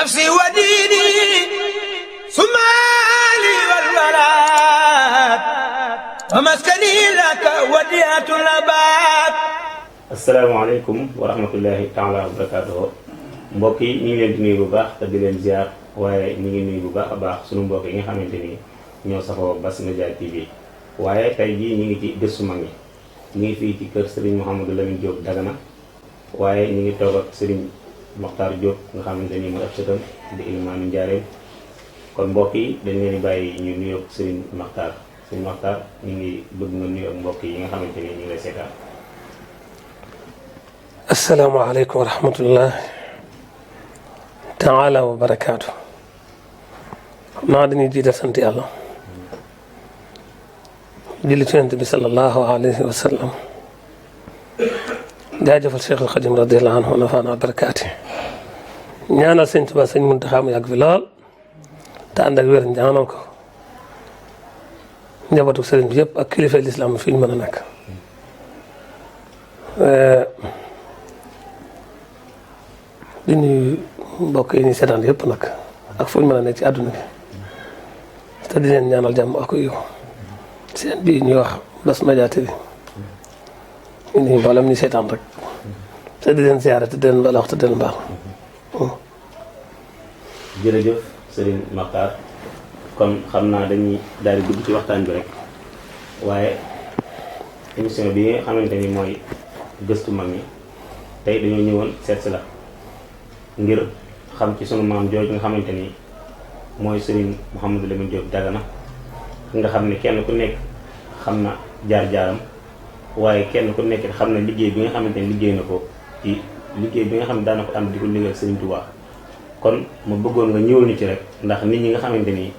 نفسي وديني ثم لي والولاد ومسكني لك وديعة الأباد. asalaamaaleykum wa rahmatullahi taala wa barakaatuhu. mbokk yi ñu ngi leen di nuyu bu baax te di leen ziar waaye ñu ngi nuyu bu baax a baax sunu mbokk yi nga xamante ni ñoo safoo Bass Media TV. waaye tey jii ñu ngi ci gëstu mag ñi ñu ngi fii ci kër Serigne Mouhamadou Lamine Diop Dagana waaye ñu ngi toog ak Serigne Mokhtar Diop nga xamante ni mooy ab sëtam di ilimaanu Njaareem. kon mbokk yi dañ leen di bàyyi ñu nuyoo ak Serigne Mokhtar. Serigne Mokhtar ñu ngi bëgg nga nuyoo ak mbokk yi nga xamante ni ñu ngi lay seetaan. asalaamaaleykum wa rahmatullah taala wa barakaatu. xam naa dañuy jiital sant yàlla julli ci Yonent bi sallallahu alayhi wa sallam jaajëfal Cheikh al Xadim radiyallahu anhu wa nafaana barakaati. ñaanal sëñ Tuubaa sëñ Muntaxa mu yàgg fi lool te ànd ak wér ñaanal ko njabootu sëriñ bi yëpp ak kilifa lislaam fi ñu mën a nekk. di nuyu mbokk yi ñuy seetaan yëpp nag ak fu ñu mën a nekk ci àdduna bi te di leen ñaanal jàmm ak yow seen bii ñuy wax Bass Media TV ñu nuyu mboolem ñu seetaan rek te di leen ziyaare te di leen baal wax te di leen baal. jërëjëf Serigne Mokhtar kon xam naa dañuy daal di dugg ci waxtaan bi rek waaye émission bi nga xamante ni mooy gëstu mag ñi tey dañoo ñëwoon seet si la ngir xam ci sunu maam jooju nga xamante ni mooy Serigne Mouhamadou Lamine Diop Dagana nga xam ne kenn ku nekk xam na jaar-jaaram waaye kenn ku nekk xam na liggéey bi nga xamante ni liggéey na ko ci liggéey bi nga xam ne daana ko am di ko liggéeyal Serigne Touba. kon ma bëggoon nga ñëwal ñu ci rek ndax nit ñi nga xamante ni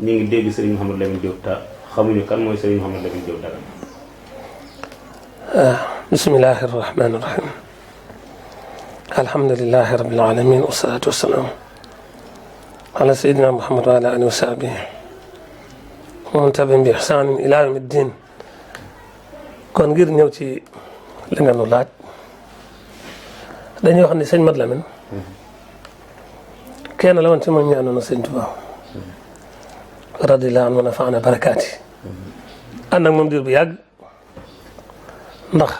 ñu ngi dégg Serigne Mouhamadou Lamine Diop te xamuñu kan mooy Serigne Mouhamadou Lamine Diop Dagana. bismillahi rahmaani rahim. alhamdulilahi rabbil alamin wasalaatu wasalaam ala sayidina Muhammad wa ala alihi wa sahbihi wa man tabi'ahum bi ihsaanin ila yawmi ddin. kon ngir ñëw ci li nga nu laaj dañuy wax ni sëñ Mat Lamin kenn la woon ci mag ñaanoon na sëñ Tuubaa radiyallaahu anhu wa nafaana barakaati ànd ak moom diir bu yàgg ndax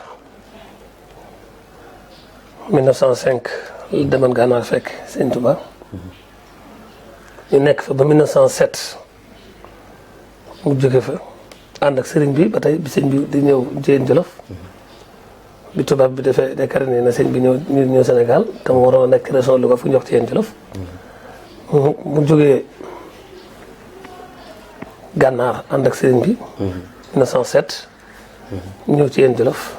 1905 la demoon Gànnaar fekk sëñ Tuubaa ñu nekk fa ba 1907 mu jóge fa ànd ak sëriñ bi ba tey bi sëñ bi di ñëw Jéen Jolof bi tubaab bi defee décrété na sëñ bi ñëw Sénégal te mu waroon a nekk région Louga fu ñu wax ci Jéen Jolof mu jógee Gànnaar ànd ak sëriñ bi 1907 ñëw ci Jéen Jolof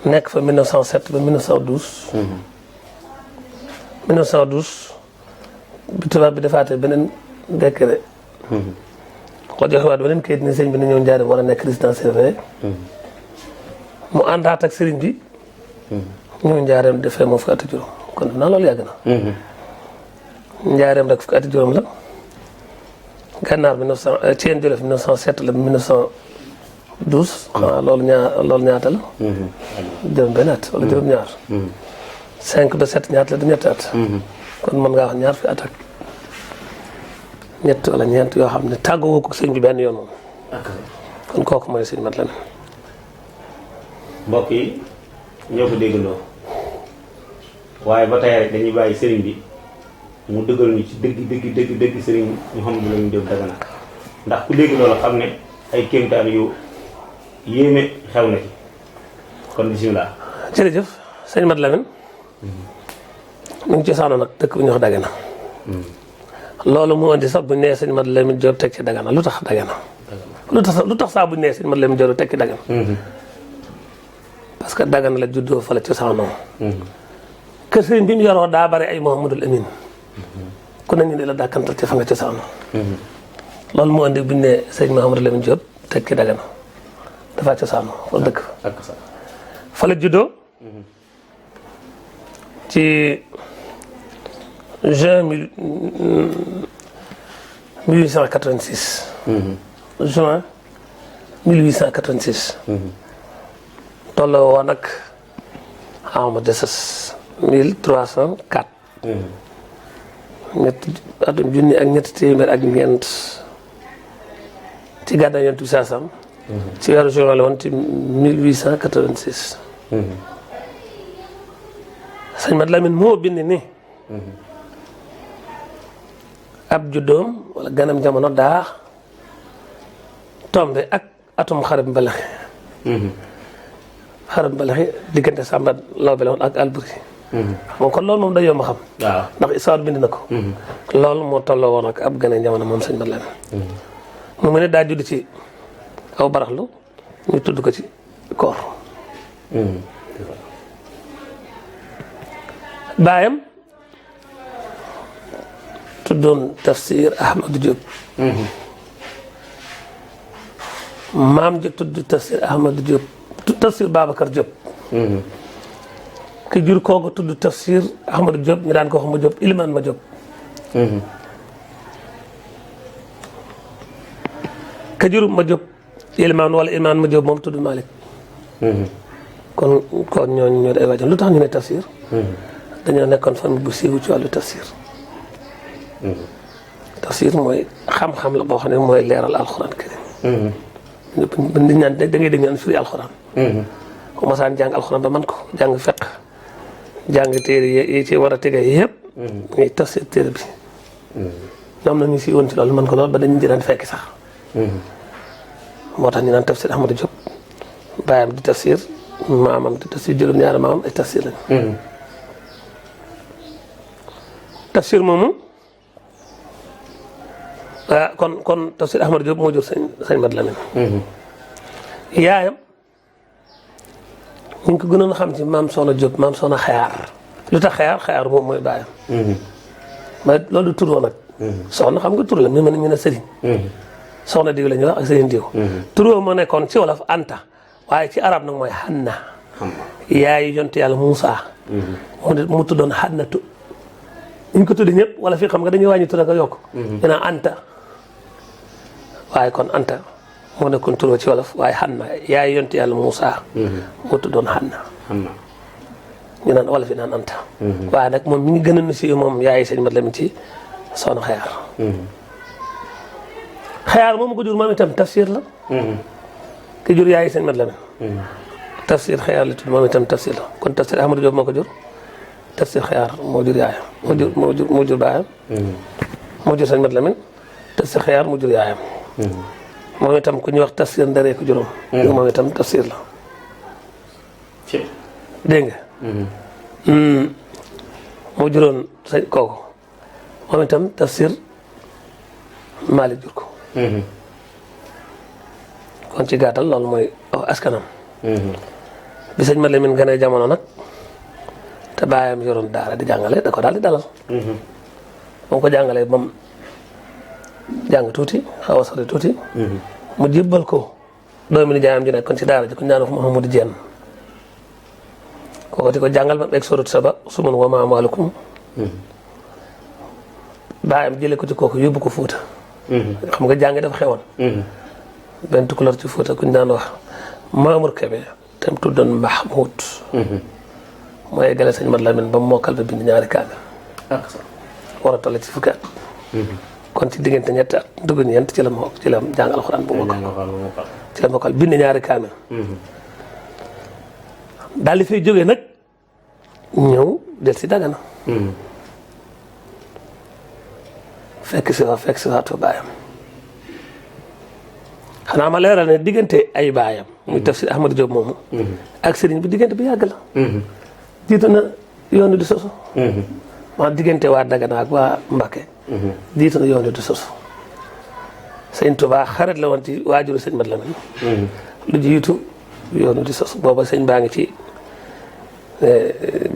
nekk fa 1907 ba 1912 1912 bi tubaab bi defaatee beneen décret ko joxewaat beneen kayit ni sëñ bi na ñëw Njaaréem war a nekk résidence surveillée mu àndaat ak sëriñ bi ñëw Njaaréem defee moo fukki ati juróom kon naa loolu yàgg na Njaaréem rek fukki ati juróom la Gànnaar 1900 ci Jéen Jolof 1907 la 1912 xanaa loolu ñaata la juróom benn at wala juróom ñaar 5 ba 7 ñaata la du ñetti at kon mën ngaa wax ñaar fi at ak ñett wala ñeent yoo xam ne tàggoo ko sëñ bi benn yoon moom kon kooku mooy sëñ Mat Lamin. mbokk yi ñoo ko déggandoo waaye ba tey rek dañuy bàyyi sëriñ bi mu dëggal ñu ci dëgg Serigne Mouhamadou Lamine Diop Dagana ndax ku dégg loolu xam ne ay kéemtaan yu yéeme xew na ci kon bisimilah. jërëjëf sëñ Mat Lamin mu ngi cosaanoo nag dëkk bu ñuy wax Dagana loolu moo indi sax bu ñu nee sëñ Mat Lamin Diop teg ci Dagana lu tax Dagana lu tax saa bu ñu nee sëñ Mat Lamin Diop teg ci Dagana parce que Dagana la juddoo fa la cosaanoo kër sëriñ bi mu yoroo daa bari ay Mouhamadul Amin ku ne ñu ne la dàkkantal ci fa nga cosaanoo loolu moo indi bu ñu nee sëñ Mouhamadou Lamine Diop teg ci Dagana dafa cosaanoo fa dëkk fa la juddoo ci juin 1886 juin 1886 tolloo woon ak ama desas 1304 atum junni ak ñetti téeméer ak ñeent ci gàddaay Yonent bi saasam ci weeru juin la woon ci 1886 sëñ Mat Lamin moo bind ni ab juddoom wala ganam jamono daa tombe ak atum xarab mbalaxi xarab mbalaxi diggante Samba Lawbe la woon ak Alburi moom kon loolu moom day yomb xam ndax histoire bind na ko loolu moo tolloo woon ak ab gane jamono moom sëñ Mat Lamin mu ne daa judd ci aw baraxlu ñu tudd ko ci koor baayam tuddoon Tafsir Ahmadou Diop maam ji tudd Tafsir Ahmadou Diop Tafsir Babacar Diop ki jur kooku tudd Tafsir Ahmadou Diop ñu daan ko wax ma Diop Ilimaan ma Diop ka jur ma Diop Ilimaan wala Ilimaan ma Diop moom tudd Malick kon ñooñu ñoo di ay waajal lu tax ñu ne Tafsir dañoo nekkoon famille bu siiwu ci wàllu tafsir tafsir mooy xam-xam la boo xam ne mooy leeral alxuraan karim nit ñaan da ngay dégg ñaan firi alxuraan ku masaan jàng alxuraan ba man ko jàng feq jàng téere yi ci war a tege yëpp ngay tafsir téere bi ñoom na ñu si woon ci loolu man ko loolu ba dañu jëlaan fekki sax moo tax ñu naan Tafsir Ahmadou Diop baayam di tafsir maamam di tafsir juróom-ñaari maamam ay tafsir lañu tafsir moomu kon Tafsir Ahmadou Diop moo jur sëñ Mat Lamin yaayam ñu ngi ko gënoon a xam ci maam Soxna Diop maam Soxna Xayaar lu tax Xayaar moom mooy baayam mais loolu du tur woon nag soxna xam nga tur la ñu ne sëriñ soxna diw la ñuy wax ak sëriñ diw tur woo moo nekkoon ci wolof Anta waaye ci arab nag mooy Hanna yaayu yonte yàlla Muusa mu tuddoon Hannatu ñu ko tuddi ñëpp wala fii xam nga dañuy wàññi tur ak yokk ñu naan Anta waaye kon Anta moo nekkoon tur ci wolof waaye Hanna yaay yonte yàlla Muusa moo tuddoon Hanna ñu naan wala fi naan Anta waaye nag moom mi ngi gën a si moom yaay sëñ Mat Lamin ci Soxna Xayaar Xayaar moom ko jur moom itam tafsir la ki jur yaay sëñ Mat Lamin tafsir Xayaar la tudd moom itam tafsir la kon Tafsir Ahmadou Diop moo ko jur Tafsir Xayaar moo jur yaayam moo jur baayam moo jur sëñ Mat Lamin Tafsir Xayaar moo jur yaayam moom itam ku ñuy wax Tafsir Ndaree ko juróom moom itam tafsir la dégg nga moo juróon sëñ kooku moom itam Tafsir Malick jur ko kon ci gàttal loolu mooy askanam bi sëñ Mat Lamin gane jamono nag te baayam yoroon daara di jàngale da ko daal di dalal moom ko jàngalee ba mu jàng tuuti xaw a sori tuuti mu jébbal ko doomi ni jaayam ji nekkoon ci daara ji ko ñaan wax Mouhamadou Dieng kooku di ko jàngal ba mu egg sorut sa ba su mun wa maa amwaalukum baayam jëlee ko ci kooku yóbbu ko Fuuta xam nga jàngi dafa xewoon benn tukulóor ci Fuuta ku ñu daan wax Mamour Kébé te mu tuddoon Mahmoud mooy gale sëñ Mat Lamin ba mu mokkal ba bind ñaari kaamil war a toll ci fukki at kon ci diggante ñetti at dugg ñeent ci la jàng alxuraan bu mokkal ci la mokkal bind ñaari kaamil daal di fay jógee nag ñëw del si Dagana fekk si waatu baayam xanaa ma leeral ne diggante ay baayam muy Tafsir Ahmadou Diop moomu ak sëriñ bi diggante bi yàgg la jiitu na yoonu di sosu maanaam diggante waa Dagana ak waa Mbacke jiitu na yoonu di sosu sëñ Tuubaa xarit la woon ci waajuru sëñ Mat Lamin lu jiitu yoonu di sosu booba sëñ baa ngi ci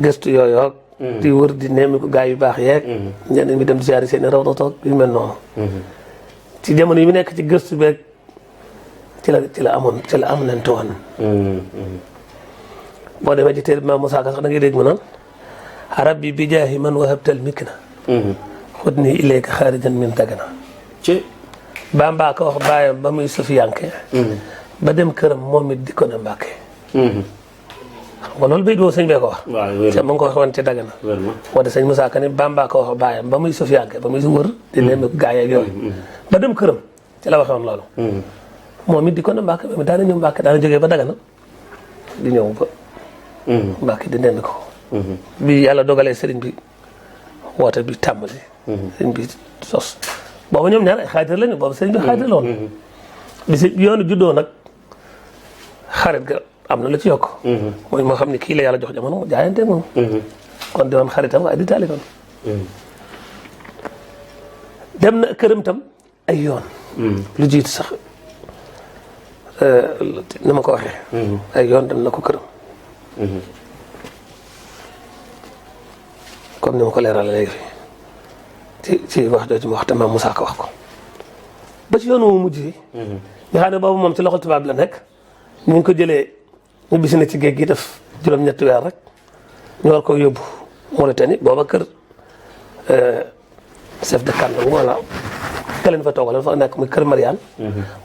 gëstu yooyu di wër di nemmi ko gaa yu baax yeeg ñenn mi dem di siyaari seen raw toog yu mel noonu ci jamono yi mu nekk ci gëstu beeg ci la am leen toon boo demee ci téere bi Maam Musaa Ka sax da ngay dégg mu naan rabbi bi jaahi man wahabtal mikna xud nii ilayka xaarijan min Dagana Bamba ko wax baayam ba muy sufiyanke ba dem këram moom it di ko ne Mbàkke xam nga loolu bayit boobu sëñ bee ko wax. waaw wér te ma ngi ko waxoon ci Dagana. wér na moo de sëñ Moussa Ka ne Bamba ko wax baayam ba muy Sofianke ba muy wër di leen gaa yeeg yooyu ba dem këram ci la waxoon loolu moom it di ko na Mbàkke moom daana ñëw Mbàkke daana jógee ba Dagana di ñëw ba Mbàkke di nemmi ko bi yàlla dogalee sëriñ bi woote bi tàmbali sëriñ bi sos boobu ñoom ñaar ay xaatir lañu boobu sëriñ bi xaatir la woon bi si yoonu juddoo nag xarit ga am na lu ci yokk mooy moo xam ne kii la yàlla jox jamono mu jaayante moom kon di woon xaritam waaye di taalifam dem na këram tam ay yoon lu jiitu sax ni ma ko waxee ay yoon dem na ko këram comme ni ma ko leeral léegi ci wax jooju ma wax te maam Moussa ko wax ko ba ci yoon wu mujj yi nga xam ne boobu moom ci loxol tubaab la nekk ñu ngi ko jëlee ñu bisi na ci géej gi def juróom-ñetti weer rek ñu war ko yóbbu Mauritanie booba kër chef de canton wala ka leen fa toogal fa nekk muy kër Mariane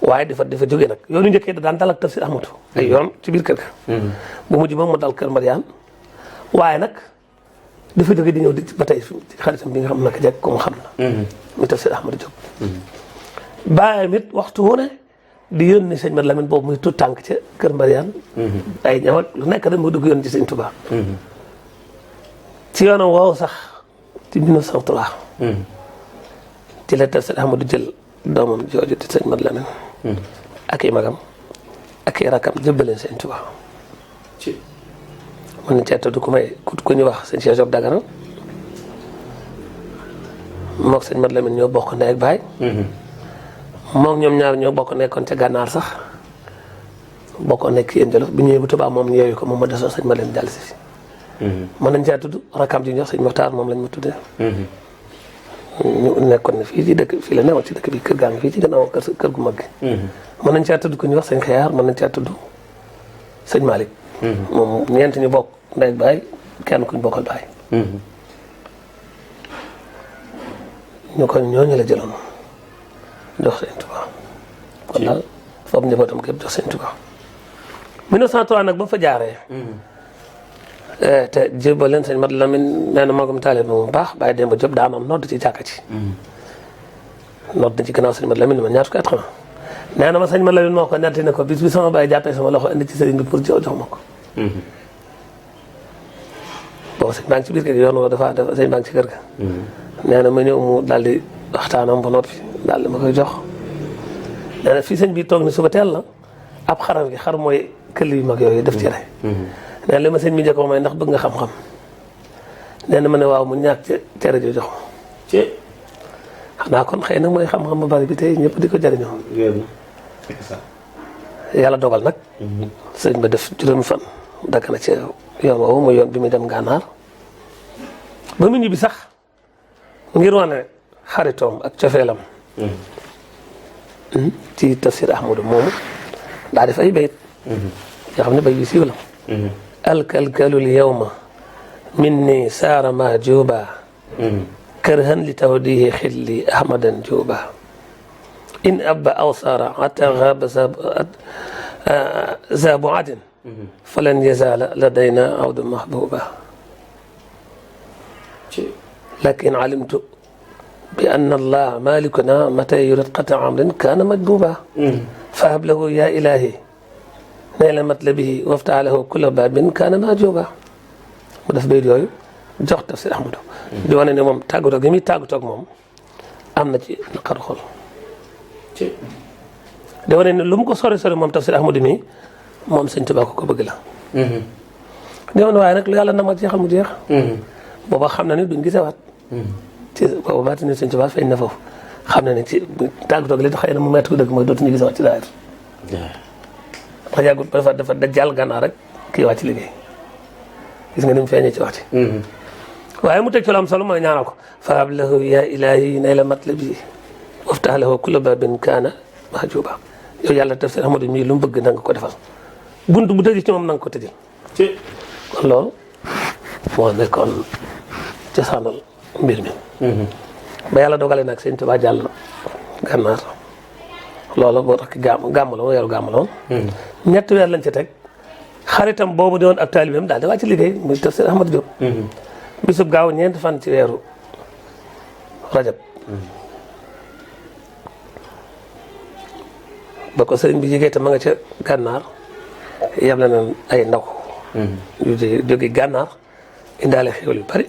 waaye dafa jógee nag yoonu njëkkee da daan dal ak Tafsir Ahmadou ay yoon ci biir kër ga bu mujj moom mu dal kër Mariane waaye nag dafa jóge di ñëw di ba tey xaritam bi nga xam naka jekk ko mu xam na muy Tafsir Ahmadou Diop bàyyam it waxtu wu ne di yónni sëñ Mat Lamine boobu muy tout tànk ca kër Mariane ay ñëw ak lu nekk rek mu dugg yoon ci sëñ Touba ci yoonam woowu sax ci 1903 ci la Tafsir Ahmadou jël doomam jooju di sëñ Mat Lamine ak i magam ak i rakam jëbbaleen sëñ Touba mën nañ cee tudd ku ñu wax sëñ Cheikh Diop Dagana mook sëñ Mat Lamine ñoo bokk ndey ak baay moom ñoom ñaar ñoo bokk nekkoon ca gànnaar sax bokkoon nekk yéen Jolof bi ñëwee bu Tuubaa moom yeewu ko moom ma desoo sëñ ma leen jàll si fi mën nañ caa tudd rakam ji ñu wax sëñ Moxtaar moom lañ ma tuddee ñu nekkoon ne fii ci dëkk fii la newoon ci dëkk bi kër gaa ngi fii ci gannaaw kër gu mag gi mën nañ caa tudd ku ñu wax sëñ Xeyaar mën nañ caa tudd sëñ Malick moom ñeent ñu bokk ndey ak baay kenn kuñ bokkal baay ñu ko ñooñu la jëloon jox sëñ Tuubaa kon daal foofu njabootam gépp jox sëñ Tuubaa 1903 nag ba fa jaaree te jébal leen sëñ Mat Lamine nee na magum taalibe mu baax Baye Demba Diop daanoon nodd ci jàkka ci nodd na ci gannaaw sëñ Mat Lamine ma ñaar fukki at xam nee na ma sëñ Mat Lamine moo ko netti ne ko bis bi sama baay jàppee sama loxo indi ci sëriñ bi pour jox ma ko boobu sëñ baa ngi ci biir kër gi yoon woo dafa sëñ baa ngi ci kër ga nee na ma ñëw mu daal di waxtaanam ba noppi daal di ma koy jox nee na fii sëñ bi toog ni suba teel la ab xaram gi xar mooy këll yu mag yooyu def ci rey nee na li ma sëñ bi njëkk may ndax bëgg nga xam-xam nee na ma ne waaw mu ñàkk ca cere jo jox ma xanaa kon xëy na mooy xam-xam ba bari bi tey ñëpp di ko jëriñoo yàlla dogal nag sëñ ba def juróomi fan dakk na ci yoon woowu muy yoon bi muy dem gànnaar ba mu ñibbi sax ngir wane xaritoom ak cofeelam ci Tafsir Ahmadou moomu daa def ay bayit yoo xam ne bay yu siiw la alkalkalul yawma minni saara mahjuba kërhan li tawdihi xilli ahmadan juba in abba aw saara hatta gaba zabu adin falan yazala ladayna awdu mahbuba lakin alimtu bi anna allah malikuna mata yurid qata amrin kana majbuba fahab lahu ya ilahi nayla matlabihi waftaha lahu kulla babin kana majuba mu def bayit yooyu jox Tafsir Ahmadou di wane ne moom tàggatoo gi muy tàggatoo ak moom am na ci naqaru xol di wane ne lu mu ko sori sori moom Tafsir Ahmadou mi moom sëñ Tuubaa ko bëgg la di wane waaye nag lu yàlla na ma jeexal mu jeex booba xam na ne duñ gisewaat ci booba baati ne sëñ Tuubaa feeñ na foofu xam na ne ci tàggatoo gi li xëy na mu metti ko dëgg mooy dootuñu gisewaat ci daayir ndax yàggut ba dafa jàll gànnaar rek kii wàcc liggéey gis nga ni mu feeñee ci waxti waaye mu teg ci lu am solo mooy ñaanal ko fahab lahu ya ilahi nayla matlabi waftah lahu kulla babin kaana mahjuba yow yàlla Tafsir Ahmadou mii lu mu bëgg na nga ko defal bunt bu tëj ci moom na nga ko tëjal kon loolu moo nekkoon cosaanal mbir mi ba yàlla dogale nag sëñ Tuubaa jàll gànnaar loolu boo tax gàmm la woon weeru gàmm la woon ñetti weer lañ ci teg xaritam boobu di woon ab taalibeem daal di wàcc liggéey muy tafsir Ahmad Diop. bisub gaaw 4 fan ci weeru rajab. ba ko sëriñ bi yëgee te ma nga ca gànnaar yam la na ay ndaw. yu jóge gànnaar indaale xéwal yu bari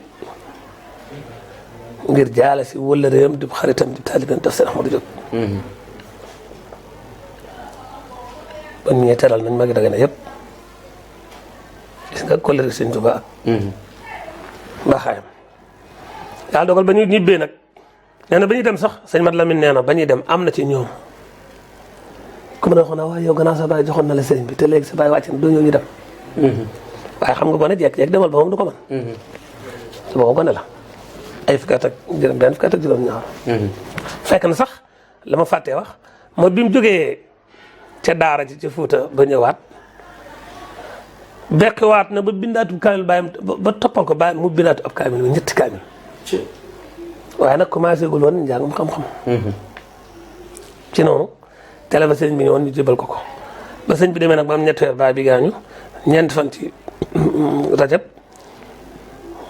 ngir jaale si wala réewam di xaritam di taalibeem tafsir Ahmad Diop. ba ñu ñëwee teral nañ magi Dagana yëpp gis nga kóllëre Sëñ Tuubaa ak mbaaxaayam. yàlla dogal ba ñu ñibbee nag nee na ba ñuy dem sax sëñ Mat Lamin nee na ba ñuy dem am na ci ñoom ku mën a waxoon waaye yow gannaaw sa baay joxoon na la sëriñ bi te léegi sa baay wàcc na doo ñëw ñu dem. waaye xam nga gone jekk-jekk demal ba moom du ko mën. su booba gone la ay fukki at ak juróom-benn fukki at ak juróom-ñaar. fekk na sax la ma fàttee wax mooy bi mu jógee ca daara ji ca Fuuta ba ñëwaat bekkiwaat na ba bindaatu kaamil bàyyam ba toppal ko bàyyam mu bindaatu ab kaamil ba 3 kaamil. waaye nag commencé gul woon njàngum xam-xam. ci noonu télé ba sëñ bi ñëwoon ñu jébal ko ba sëñ bi demee nag ba am ñetti weer baay bi gaañu 4 fan ci rajab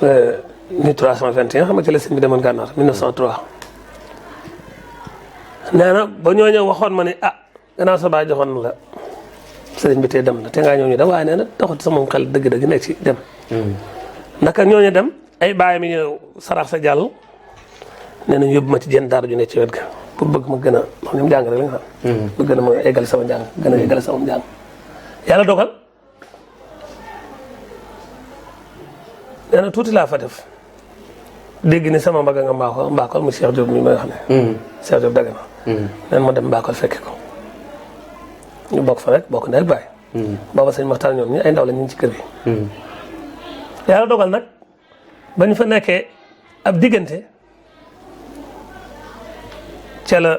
1321 xam nga ci la sëñ bi demoon gànnaar 1903. nee na ba ñoo ñëw waxoon ma ne gannaaw sa baay joxoon na la sëriñ bi tey dem na te ngaa ñëw ñu dem waaye nee na taxut sama xel dëgg-dëgg nekk ci dem. naka ñooñu dem ay baay mi ñëw sarax sa jàll nee nañ yóbbu ma ci jenn daara ju nekk ci wet ga pour bëgg ma gën a wax ñoom jàng rek la nga xam. bëgg na ma eggal sama njàng gën a eggal sama njàng. yàlla dogal nee na tuuti laa fa def dégg ni sama mbaga nga mbaakol mu Cheikh Diop mi may wax ne. Cheikh Diop Dagana. neen ma dem mbaakol fekke ko. ñu bokk fa rek bokk ndey ak baay. booba sëñ Maxtaar ñoom ñi ay ndaw la ñu ngi ci kër gi. yàlla dogal nag ba ñu fa nekkee ab diggante ca la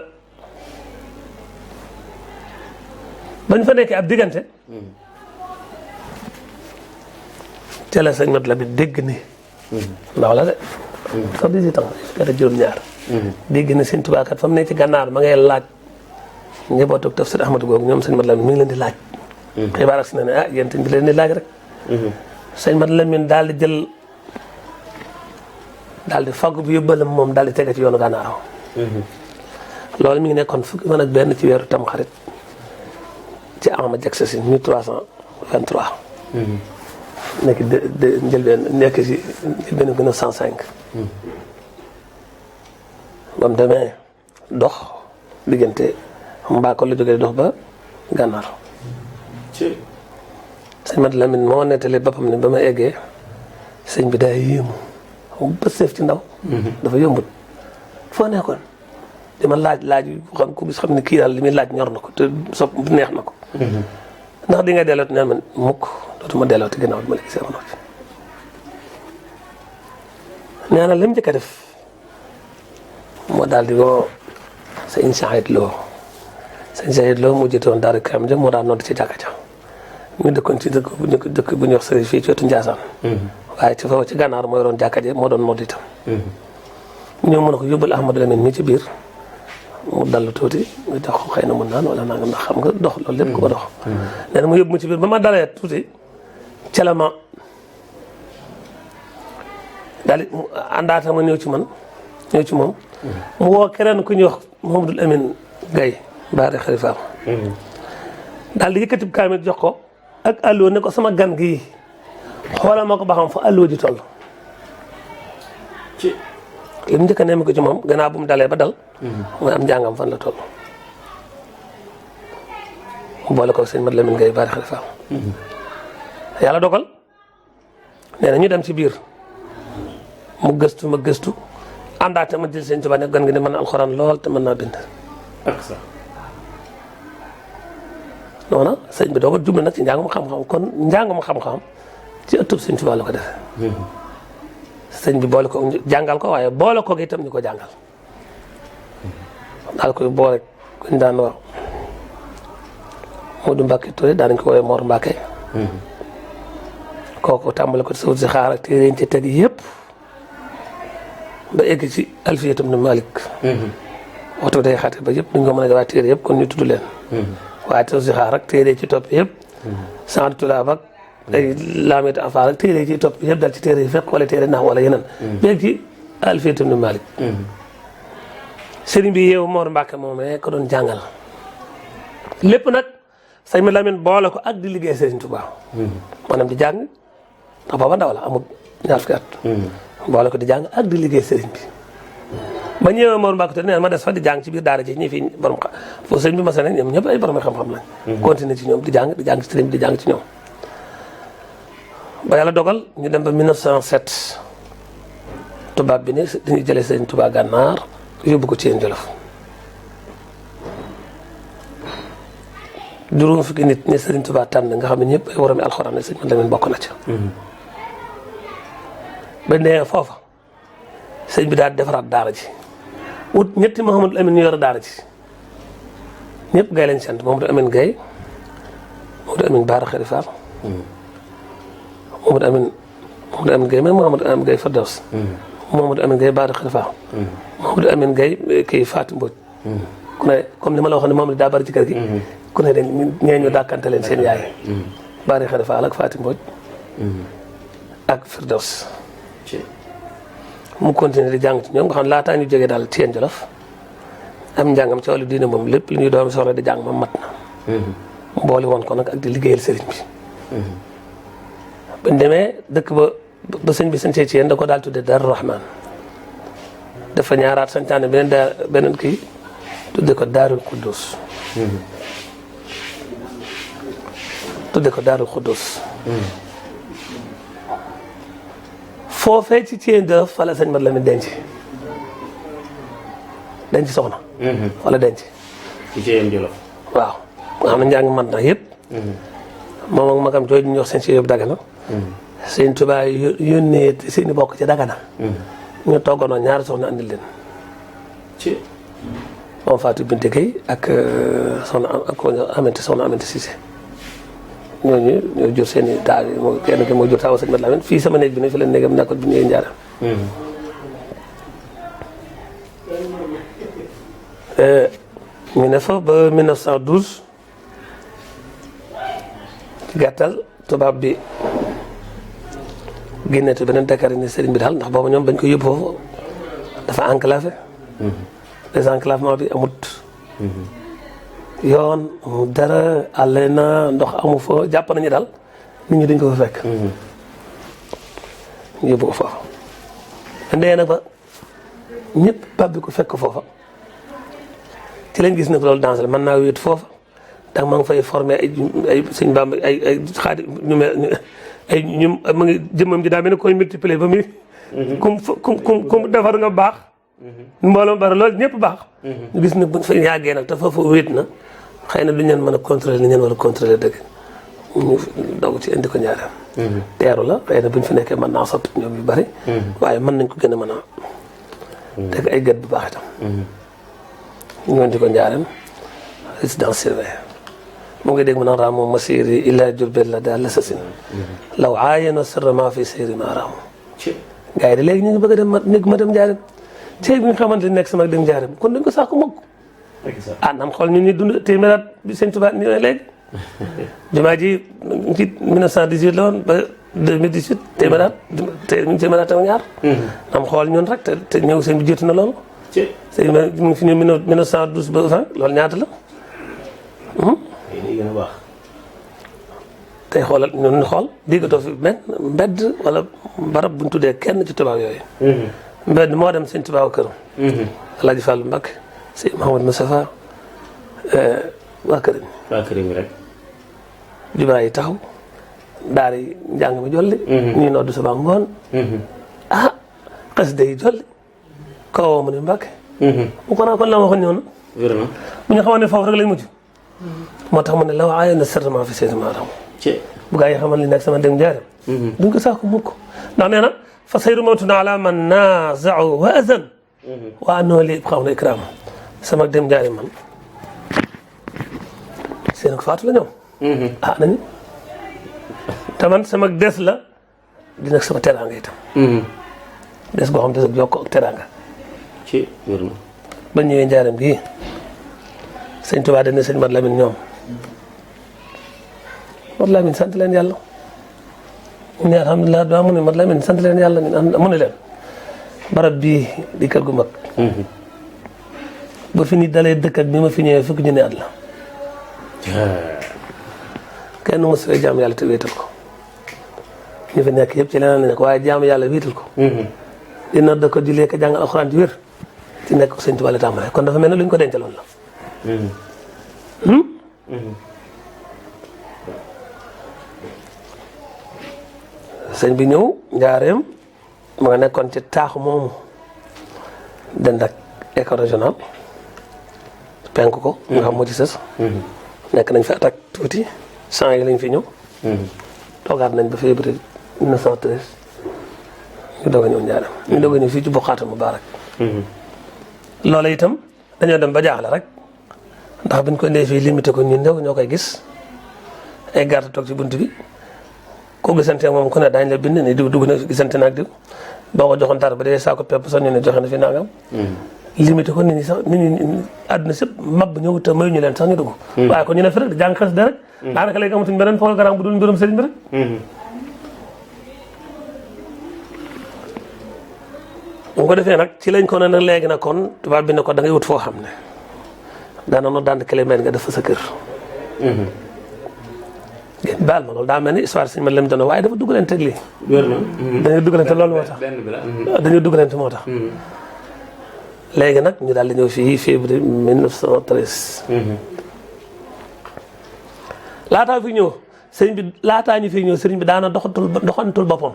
ba ñu fa nekkee ab diggante ca la sëñ Mat Lamin dégg ni ndaw la de sax 18 ans fukki at ak juróom-ñaar dégg ni sëñ Tuubaa kat fa mu ne ci gànnaar ma ngay laaj njabootu tafsir Ahmadu googu ñoom sëñ Mat Lamin mi ngi leen di laaj. xibaar ak si ne ne yéen tamit bi leen di laaj rek. sëñ Mat Lamin daal di jël daal di faggu bi yóbbalam moom daal di tege ci yoonu gànnaar. loolu mi ngi nekkoon 1 ci weeru Tamxarit ci ama jag sa si 1323. nekk njëlbeen nekk ci njëlbeen 1905. ba mu demee dox diggante. Mbaakol la jógee dox ba gànnaar. sëñ Mat Lamin moo nettali boppam ne ba ma eggee sëñ bi daa yéemu ba seef ci ndaw. dafa yombut foo nekkoon dama laaj yu xam ku gis xam ne kii daal li muy laaj ñor na ko te sopp neex na ko. ndax di nga dellooti neen man mukk dootuma dellooti ginnaaw bi ma la gisee ma noppi. nee na lim njëkk a def moo daal di woo sëñ Saïd Lo. sëñ Saïd Lo mu jëtoon daara kam ja moo daan nodd ci jàkka ja ñu dëkkoon ci dëkk bu ñuy wax sëriñ fii ci wetu Njaasaan. waaye ci foofu ci gànnaar moo yoroon jàkka ja moo doon nodd itam. ñoo mën a ko yóbbal Ahmadou Lamine mi ci biir mu dallu tuuti nga jox ko xëy na mun naan wala nangam ndax xam nga dox loolu lépp ku ko dox. nee na mu yóbbu ma ci biir ba ma dalee tuuti ca la ma daal di àndaata ma ñëw ci moom. mu woo keneen ku ñuy wax Mouhamadou Amine Gaye baari xalifaam daal di yëkkati kaamil jox ko ak allo ne ko sama gan gii xoolal ma ko ba xam fa allo ji toll. li mu njëkk a nemme ko ci moom gannaaw bu mu dalee ba dal. mooy am njàngam fan la toll. mu boole ko sëñ Mat Lamin Gaye baari xalifaam yàlla dogal nee na ñu dem ci biir mu gëstu ma gëstu àndaate ma jël sëñ Tuubaa ne gan gi ne mën na alxuraan lool te mën naa bind. ak sa noona sëñ bi doo ko jublu nag ci njàngum xam-xam kon njàngum xam-xam ci ëttub sëñ Tuubaa la ko defee. sëñ bi boole ko jàngal ko waaye boole ko itam ñu ko jàngal. daal koy boole kuñ daan wax Modou Mbacke Touré daan nañ ko woowee Mor Mbacke. kooku tàmbale ko suuf si xaar ak téere yi ci teg yëpp ba egg ci Alfiyatu ibn Malik. waxtu day xate ba yëpp duñ ko mën a waaye téere yëpp kon ñu tudd leen. waaye suuf si xaar ak téere ci topp yëpp. Saadu Tulaab ak ay laamete afaar ak téere yi ciy topp yëpp daal ci téere yi fekk wala téere nax wala yeneen beeg ci Alfiyatu ibn Malik sëriñ bi yeewu Mor Mbàkke moomee ko doon jàngal lépp nag sëñ ma Lamin boole ko ak di liggéey Sëriñ Tuubaa maanaam di jàng ndax booba ndaw la amul ñaar fukki at boole ko di jàng ak di liggéey sëriñ bi ba ñëwee Mor Mbàkke te nee ma des fa di jàng ci biir daara ji ñi fi borom xam foofu sëñ bi mas nañ ñoom ñëpp ay borom xam-xam lañ continuer ci ñoom di jàng ci sëriñ bi di jàng ci ñoom ba yàlla dogal ñu dem ba 1907 tubaab bi ne dañuy jëlee Sëriñ Tuubaa Gànnaar yóbbu ko ci yéen Jolof juróom fukki nit ñi Sëriñ Tuubaa tànn nga xam ne ñëpp ay woromi alxuraan la sëñ man Lamin bokk na ca ba nee foofa sëñ bi daal defaraat daara ji wut ñetti Mouhamadou Amine ñu yor daara ji ñëpp Gaye lañ sant Mouhamadou Amine Gaye Mouhamadou Amine Baara Xari Fall Mouhamadou Amine Gaye mais Mouhamadou Amine Gaye Firdaws Mouhamadou Amine Gaye Baara Xari Fall Mouhamadou Amine Gaye kii Fatou Mbodj ku ne comme ni ma la waxoon ne moom la daa bari ci kër gi ku ne dañ ñee ñu dàkkante leen seen yaay Baara Xari Fall ak Fatou Mbodj ak Firdaws mu continuer di jàng ci ñoom nga xam ne laataa ñu jógee daal ci yéen Jolof am njàngam ci wàllu diine moom lépp li ñuy doon soxla di jàng moom mat na mu boole woon ko nag ak di liggéeyal sëriñ bi bañ demee dëkk ba sëñ bi sañcee ci yéen da ko daal tudde Daaru Rahman dafa ñaaraat santaane beneen kii tudde ko Daarul Xuddus foofee ci Thiène Jolof fa la sëñ Mat Lamin denc soxna wala denc ci Thiène Jolof waaw nga xam ne njàng mat na yëpp moom ak magam jooju ñu wax seen si yëpp Dagana sëñ Tuubaa yónnee seeni bokk ci Dagana ñu toggoonoo ñaari soxna andil leen ci moom Fatou Binté Gueye ak soxna Aminte Cissé ñooñu ñoo jur seen i taaw yi moo kenn ki moo jur taaw sëñ Mat Lamin fii sama néeg bi ne fi leen néegam nekkoon bi ñëwee Njaaréem ñu ne fa ba 1912 ci gàttal tubaab bi génneetu beneen Dakar ni sëriñ bi daal ndax boobu ñoom bañ ko yóbbu foofu dafa enclavé désenclavement bi amut yoon mu dara àll na ndox amu fa jàpp nañu daal nit ñi dañ ko fa fekk ñu yóbbu ko foofa ndee nag ba ñëpp pab bi ko fekk foofa ci lañ gis nag loolu danger mën naa wéet foofa ndax ma ngi fay formé ay sëñ Bamba ay xaadi ñu ay ñu ma ngi jëmmam ji daa mel ne koy multiplier ba muy kum defar nga baax mbooloo bari loolu ñëpp baax ñu gis ne buñ fa yàggee nag te foofu wéet na xëy na duñ leen mën a contrôler ni ñeen war a contrôler dëgg ñu doog ci indi ko Njaaréem teeru la xëy na buñ fi nekkee mën naa sotti ñoom yu bari waaye mën nañ ko gën a mën a teg ay gët bu baax itam ñu indi ko Njaaréem résidence surveillée mu ngi dégg mu naan raam moom masiri illa Jurbel la daal la sasin law aayeno sirra ma fi séri ma raam gars yi de léegi ñu ngi bëgg a dem ma dem Njaaréem ceeb bi nga xamante ne nekk sama dem Njaaréem kon dañ ko sax ko mokk nam xool ñun ñu dund téeméeraat bi sëñ Tuubaa ni léegi jumaa ji ci 1918 la woon ba 2018 téeméeraat téeméeraat ak ñaar nam xool ñun rek te ñëw sëñ bi jiitu na loolu sëñ bi mu ngi fi ñëw 1912 ba 20 loolu ñaata la gën a baax tey xoolal ñun xool déggatoo fi benn mbedd wala barab buñ tuddee kenn ci tubaab yooyu mbedd moo dem sëñ Tuubaa këram Alaaji Fallu Mbakke sëñ Mahamadou Moustapha waa këram yi rek jumaa yi taxaw daara yi njàng mi jolli ñuy noddu suba ngoon xasida yi jolli kawoo mu ne Mbakke mu ko naa kon la waxoon ñëw na bu ñu xamoon ne foofu rek lañ mujj moo tax mu ne law aayana certainement fi seen maaram bu gaa yi xamal li nekk sama dem Njaaréem duñ ko saako mukk ndax nee na fa sayru mawtun ala man naazau wa azan wa annoo li xaw na ikraam sama dem Njaaréem man seen ko faatu la ñoom nañu te man sama des la dina sama teraanga itam des goo xam des ak yokk ak teraanga ba ñëwee Njaaréem gii sëñ Tuubaa dana sëñ Mat Lamin ñoom Mat Lamin sant leen yàlla mu ne alhamdulilah daa mu ne mat Lamine sant leen yàlla mu ne leen barab bii di kër gu mag ba fi nit dalee dëkk ak bi ma fi ñëwee fukki junni at la kenn mos fee jaam yàlla te wéetal ko ñu fi nekk yëpp ci leneen la nekk waaye jaam yàlla wéetal ko dina da ko jullee ko jàngal alxuraan ci wér ci nekk ko sëñ Tuubaa la tàmbalee kon dafa mel ne lu ñu ko dencaloon la sëñ bi ñëw njaareem mu nga nekkoon ci taaxu moomu dend ak école régionale penk ko nga xam moo ci sës nekk nañ fi attaque tuuti champs yi lañ fi ñëw toogaat nañ ba février 1913 ñu doog a ñëw njaareem ñu doog a ñëw fii ci Boxaatul Mubaarak loola itam dañoo dem ba jaaxle rek ndax buñ ko indee fii limité ko ñun ñoo koy gis ay garde toog ci bunt bi koo gisante moom ku ne daañu la bind ni diw dugg na gisante naag diw boo ko joxoon dara ba dee saako pepp sax ñu ne joxe na fi nangam limité ko nit ñi sax nit ñi àdduna sëpp mab ñëw te mayu ñu leen sax ñu dugg waaye ko ñu ne fi rek di jàng xes de rek daanaka léegi amatuñ beneen programme bu dul mbirum sëriñ bi rek bu ko defee nag ci lañ ko ne nag léegi nag kon tubaab bi ne ko da ngay wut foo xam ne daana no daan kilomètre nga def fa sa kër ngeen baal ma loolu daa mel ni histoire sëñ ma lem doon waaye dafa duggalante ak lii dañoo duggalante loolu moo tax dañoo duggalante moo tax léegi nag ñu daal di ñëw fii février 1913 laataa fi ñëw sëñ bi laataa ñu fi ñëw sëriñ bi daana doxantul boppam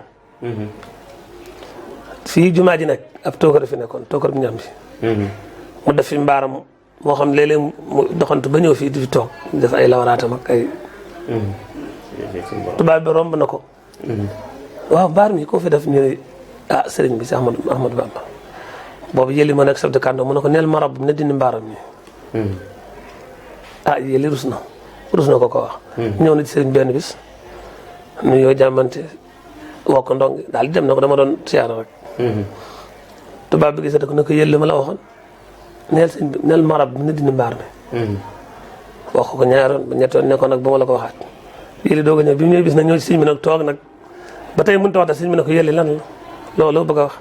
fii jumaa ji nekk ab tookar fi nekkoon tookar bu ñam bi mu def fi mbaaram moo xam léeg-léeg mu doxantu ba ñëw fii di fi toog def ay lawaraatam ak ay tubaab bi romb na ko waaw mbaar mi koo fi def ñu ne ah sëriñ bi si Ahmadou Bamba boobu yëli ma nekk chef de canton mu ne ko neel marab ne dindi mbaaram mi ah yëli rus na ko wax ñëw na ci sëriñ benn bis nu yoo jàmmante woo ko ndong daal di dem na ko dama doon siyaara rek tubaab bi gisate ko ne ko yëli ma la waxoon neel sëñ bi neel marab ne dindi mbaar mi wax ko ñaaroon ba ñettoon nekkoon nag ba ma la ko waxaat yëli doog a ñëw bi mu ñëw bis nag ñëw ci sëñ bi nag toog nag ba tey mënut a wax da sëñ bi ne ko yëli lan la loolu bëgg a wax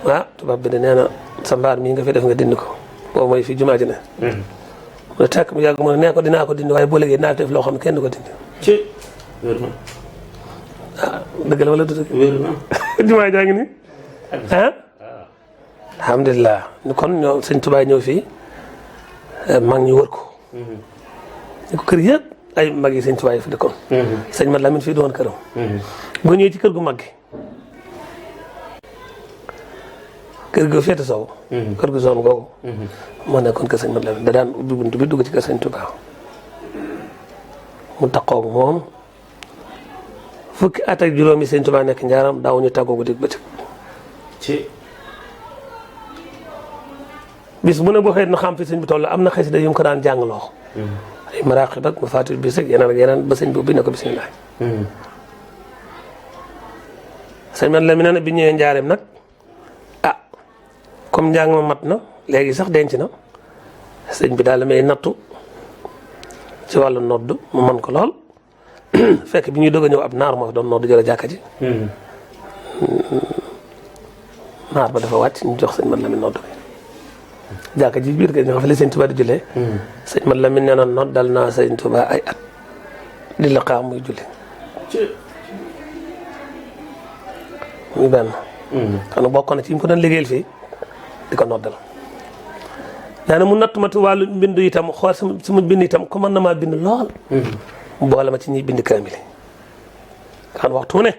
ah tubaab bi de nee na sa mbaar mii nga fi def nga dindi ko boobu mooy fii jumaa ji ne mu ne tekk mu yàgg mu ne nee ko dinaa ko dindi waaye boo léegi dinaa def loo xam ne kenn du ko dindi ci wér na ah dëgg la wala du dëgg wér na jumaa jaa ngi nii ah alhamdulilah kon ñoo sëñ Tuubaa ñëw fii mag ñu wër ko ñu ko kër yëpp ay mag yi sëñ Tuubaa yi fi dëkkoon sëñ Mat Lamin fii doon këram boo ñëwee ci kër gu mag gi kër gu féete sow kër gu zone googu moo nekkoon kër sëñ Mat Lamin da daan ubbi bunt bi dugg ci kër sëñ Tuubaa mu taqoog moom fukki at ak juróomi sëñ Tuubaa nekk njaaram daaw ñu tàggoo guddi bëccëg ci bis bu ne boo xëyee na xam fi sëñ bi toll am na xasida yu mu ko daan jàngaloo ay maraqib ak mafaatih bis ak yeneen ba sëñ bi ubbi ne ko bisimilah sëñ Mat Lamin nee na bi ñëwee njaareem nag ah comme njàng ma mat na léegi sax denc na sëñ bi daal la may nattu ci wàllu nodd mu man ko lool fekk bi ñuy doog a ñëw ab naar moo doon nodd jële jàkka ji naar ba dafa wàcc ñu jox sëñ Mat Lamin nodd bi jàkka ji biir ga ñu xam fi la sëñ Tuubaa di jullee sëñ Mat Lamin nee na noddal naa sëñ Tuubaa ay at di la xaar muy julli muy benn xam bokk na ci yi mu ko doon liggéeyal fii di ko noddal nee na mu natt ma ci wàllu mbind itam xool sama bind itam ko mën na maa bind lool mu boole ma ci ñiy bind kaamil xam waxtu ne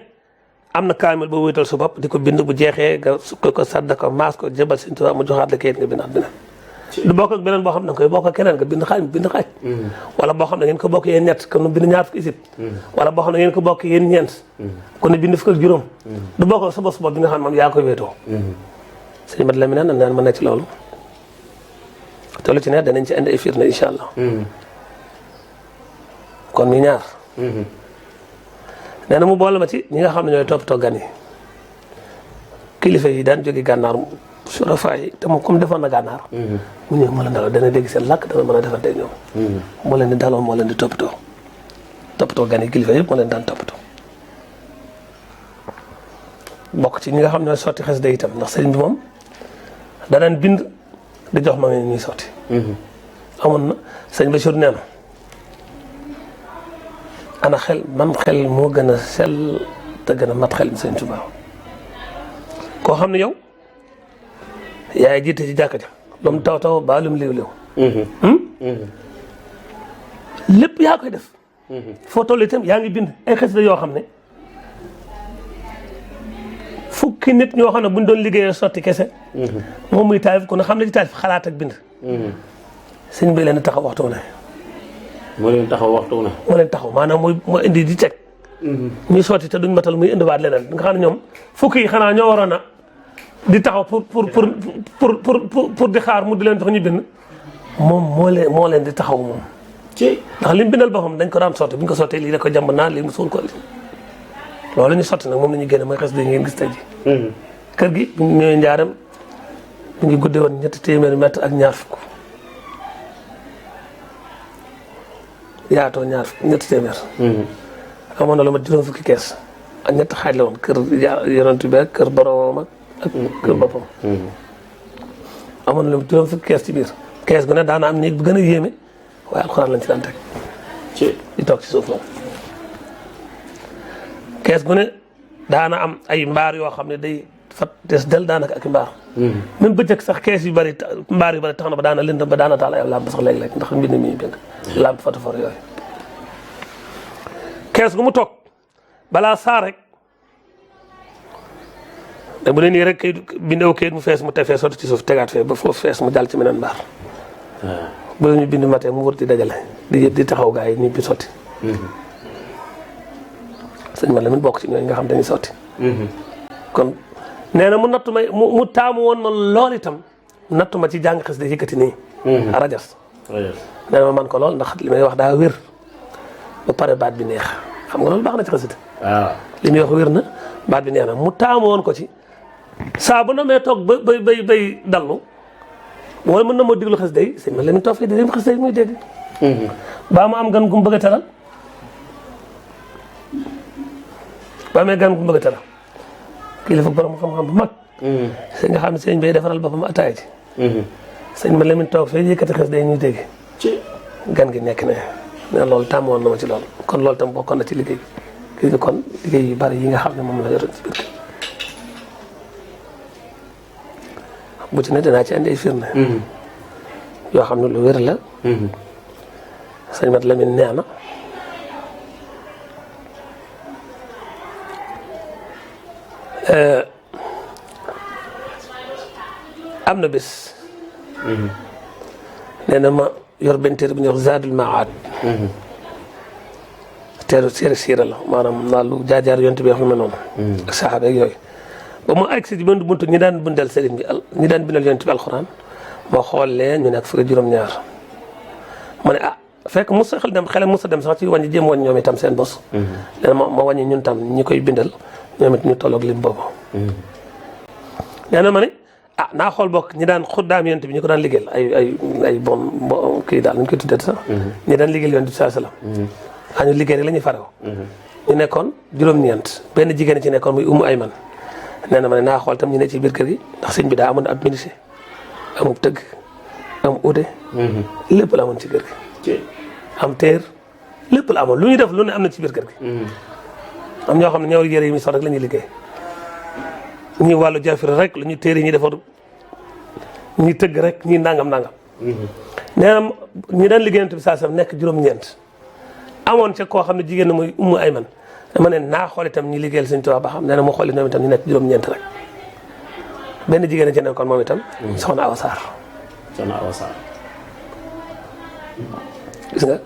am na kaamil ba wéetal su bopp di ko bind bu jeexee nga sukk ko sadda ko maas ko jëbal sëñ Tuubaa mu joxaat la kayit nga bindaat beneen du bokk ak beneen boo xam ne danga koy bokk ak keneen nga bind xaaj wala boo xam ne ngeen ko bokk yéen ñett kon bind ñaar fukki isib wala boo xam ne ngeen ko bokk yéen ñeent kon ne bind fukk ak juróom du bokk ak sa bos bopp bi nga xam ne moom yaa koy wéetoo sëñ Mat Lamin neen neen ma nekk ci loolu te lu ci ne danañ ci indi ay firnde incha allah kon mi ñaar nee na mu boole ma ci ñi nga xam ne ñooy toppatoo gan yi kilifa yi daan jóge gànnaar surafa yi te moom comme defoon na gànnaar mu ñëw moo leen daloo dana dégg seen làkk dana mën a defante ak ñoom moo leen di daloo moo leen di toppatoo gan yi kilifa yëpp moo leen daan toppatoo bokk ci ñi nga xam ne sotti xasida itam ndax sëriñ bi moom danaan bind di jox ma ñuy sotti. amoon na sëñ Bachir nee na ana xel man xel moo gën a sell te gën a mat xel mi sëñ Tuubaa koo xam ne yow yaay jiite ci jàkka ja lu mu taw taw ba lu mu liw liw lépp yaa koy def foo toll itam yaa ngi bind ay xasida yoo xam ne fukki nit ñoo xam ne buñ doon liggéeyee sotti kese moom muy taalif ku ne xam ne ci taalif xalaat ak bind sëñ bi leen taxaw waxtu ne moo leen taxaw waxtu ne moo leen taxaw maanaam moo indi di teg ñuy sotti te duñ matal muy indiwaat leneen nga xam ne ñoom fukki yi xanaa ñoo waroon a di taxaw pour di xaar mu di leen jox ñu bind moom moo leen di taxaw moom ci ndax li mu bindal boppam dañ ko daan sotti bu ñu ko sottee lii da ko jàmb naan lii mu suul ko loolu la ñu sotti nag moom la ñuy génne mooy xasida yi ngeen gis tey ji kër gi bu ñu ñëwee njaaram ñu ngi guddee woon 300 mètres ak ñaar fukk yaatoo ñaar fukk ñetti téeméer amoon na lu mat juróom fukki kees ak ñetti xaaj la woon kër yonent bi ak kër boroomam ak kër boppam amoon na lu mat juróom fukki kees ci biir kees gu ne daana am néeg bu gën a yéeme waaye alxuraan lañ ci daan teg ci di toog ci suuf moom kees gu ne daana am ay mbaar yoo xam ne day fat des del daanaka ak i mbaar même bëccëg sax kees yu bëri mbaar yu bëri tax na ba daana lënd ba daana taal ay làmp sax léeg-léeg ndax mbind mi bind làmp fotofor yooyu kees gu mu toog balaa saa rek da bu ne nii rek kayit bindew kayit mu fees mu te fee sotti ci suuf tegaat fee ba foofu fees mu jàll ci meneen mbaar bu la ñu bind matee mu wër di dajale di taxaw gaa yi nii bi sotti sëñ ma la min bokk ci ñooñu nga xam dañuy sotti kon nee na mu nattu may mu taamu woon ma lool itam nattu ma ci jàng xis de yëkkati nii rajas nee na ma man ko lool ndax li may wax daa wér ba pare baat bi neex xam nga loolu baax na ci xasida waaw li muy wax wér na baat bi neex na mu taamu woon ko ci saa bu namee toog bay dallu wala mën na moo diglu xasida yi sëñ ma la min toog fii di dem xasida yi muy dégg baa mu am gan gu mu bëgg a teral ba amee gan gu mu bëgg a teral kilifa borom xam-xam bu mag sëñ nga xam ne sëñ bay defaral boppam ataaya ji sëñ ma Lamin toog fee yëkkati xes day ñuy dégg ci gan gi nekk ne loolu tàmmoon na ma ci loolu kon loolu tam bokkoon na ci liggéey bi gis kon liggéey yu bari yi nga xam ne moom la yoroon ci biir bu ci ne dinaa ci andi ay firnde yoo xam ne lu wér la sëñ mat Lamin nee na am na bés nee na ma yor benn téere bu ñuy wax Zaadul Maad teeru siira la maanaam naa lu jaar-jaar yonent bi wax lu mel noonu ak saxaaba ak yooyu ba mu agg si benn buntu ñi daan bindal sëriñ bi ñi daan bindal yonent bi alxuraan moo xool leen ñu nekk fukki juróom-ñaar ma ne fekk musa xelam musa dem sax ci wàññi jéem wàññi ñoom itam seen bos nee na ma wàññi ñun tam ñi koy bindal ñoom it ñu tolloog lim boobu nee na ma ne naa xool bokk ñi daan xuddaam yonent bi ñu ko daan liggéeyal ay bon kii daal ñu koy tuddee sax ñi daan liggéeyal yonent bi saa salaam ñu liggéey rek la ñuy farew ñu nekkoon juróom-ñeent benn jigéen ci nekkoon muy Umu Ayman nee na ma ne naa xool tam ñu ne ci biir kër gi ndax sëñ bi daa amoon ab ministre amub tëgg am ude lépp la amoon ci kër gi am teer lépp la amoon lu ñuy def lu ne am na ci biir kër gi am ñoo xam ne ñoo yére yi muy sol rek la ñuy liggéey ñii wàllu jafir rek lu ñuy téere ñuy defar ñuy tëgg rek ñii nangam nee na ñi daan liggéeyante bi saa sam nekk juróom-ñeent amoon ca koo xam ne jigéen na muy Umu Ayman dama ne naa xool itam ñi liggéeyal Sëñ Tuubaa ba xam nee na mu xool ñoom itam ñu nekk juróom-ñeent rek benn jigéen ci nekkoon moom itam soxna Awa Sarr gis nga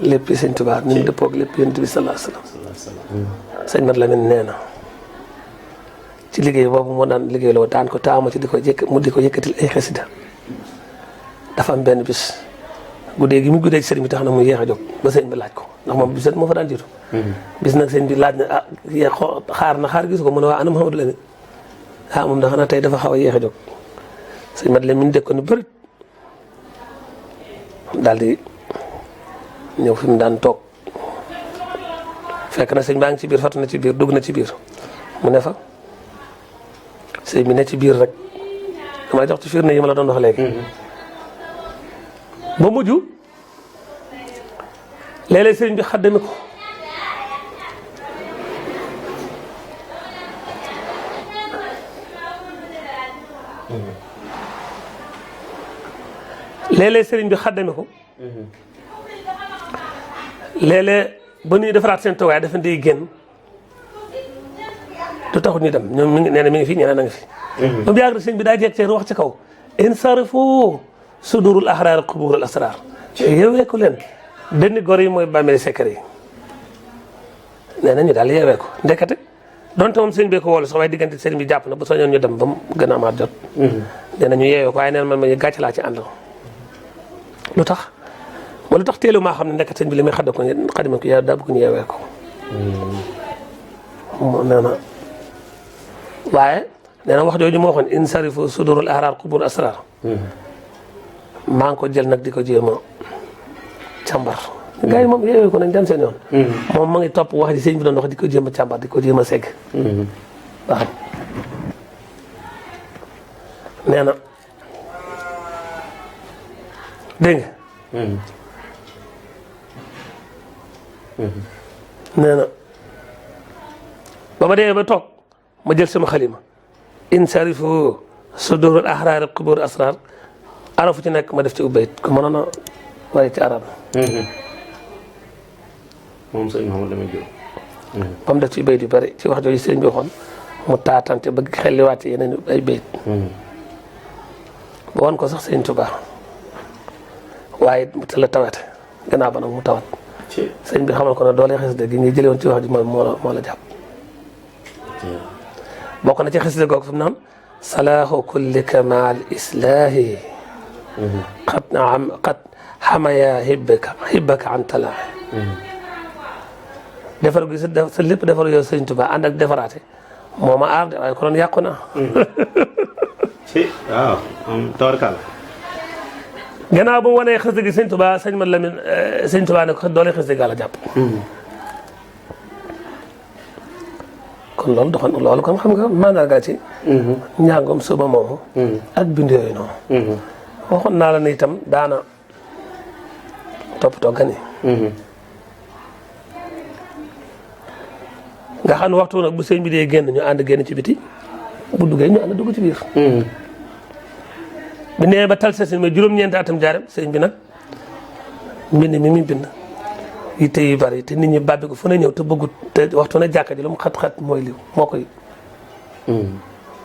lépp Sëñ Tuubaa ni mu dëppoo ak lépp Yonent bi sallallahu alayhi wa sallam sëñ Mat Lamin nee na ci liggéey boobu moo daan liggéey loo daan ko taamu ci di ko yëkkatil ay xasida dafa am benn bis guddee gi mu guddee ci sëriñ bi tax na mu yéex a jóg ba sëñ bi laaj ko ndax moom bis moo fa daan jiitu bis nag sëñ bi laaj na xaar gisu ko mu ne waa ana Mouhamadou Lamine moom da xanaa tey dafa xaw a yéex a jóg sëñ Mat Lamin dëkk ko ni bëri daal di ñëw fi mu daan toog fekk na sëñ baa ngi ci biir fatu na ci biir dugg na ci biir mu ne fa sëñ bi ne ci biir rek dama jox ci firnde yi ma la doon wax léegi. ba mujj léeg-léeg sëñ bi xaddami ko léeg-léeg sëriñ bi xaddami ko léeg-léeg ba ñuy defaraat seen toogaay dafa ndey génn du taxut ñu dem ñoom mi ngi nee na mi ngi fi ñeneen a ngi fi. ba mu yàgg sëriñ bi daa jeeg wax ci kaw insarifu sudurul ahraar quburul asrar yeeweeku leen benn gor yi mooy bàmmeel secret yi nee na ñu daal yeeweeku ndekete donte moom sëriñ bee ko woolu sax waaye diggante sëriñ bi jàpp na ba soñoon ñu dem ba mu gën a amaat jot. nee na ñu yeeweeku waaye nee na man ma ñu gàcce laa ci ànd. lu tax wala lu tax teelu maa xam ne nekk sëñ bi li muy xadima ko daa bëgg ñu yeewee ko nee na waaye nee na wax jooju moo waxoon insarifu sudurul ahrar qubur asrar maa ngi ko jël nag di ko jéem a càmbar gars yi moom yeewee ko nañ dem seen yoon moom ma ngi topp wax ji sëñ bi doon wax di ko jéem a càmbar di ko jéem a segg waaw nee na dégg nga nee na ba ma demee ba toog ma jël sama xalima insarifu sudurul ahraar qubur asrar arafu ci nekk ma def ci ubbayit ko mënoon a waaye ci arab moom sëñ Mouhamadou Lamine Diop ba mu def ci bayit yu bëri ci wax jooju sëñ bi waxoon mu taatante bëgg xelliwaat yeneen ay bayit ba woon ko sax sëñ Tuubaa waaye te la tawate gannaaw ba nag mu tawat sëñ bi xamal ko ne doole xasida gi ngi jëlee woon ci wax ji moo la jàpp bokk na ci xasida googu fi mu naan salaahu kullika ma al islaahi qad xamaya hibbaka an talaa defar gi sa lépp defar yow sëñ Tuubaa ànd ak defaraate moo ma aar de waaye ko doon yàqu na waaw tawarkal gannaaw ba mu wanee xasida gi sëñ Tuubaa sëñ Mat Lamin sëñ Tuubaa ne ko doole xasida gi la jàpp kon loolu doxoon loolu kon xam nga mandarga ci njàngom suba moomu ak bind yooyu noonu waxoon naa la ne itam daana toppatoo gan yi nga xam ne waxtu nag bu sëñ bi dee génn ñu ànd génn ci biti bu duggee ñu ànd dugg ci biir bi nee ba tal sa sin mais juróom-ñeenti atam jaarem sëñ bi nag mbind mi bind yitte yu bari te nit ñi bàbbi ko fu ne ñëw te bëggut te waxtu ne jàkka ji lu mu xat-xat mooy liw moo koy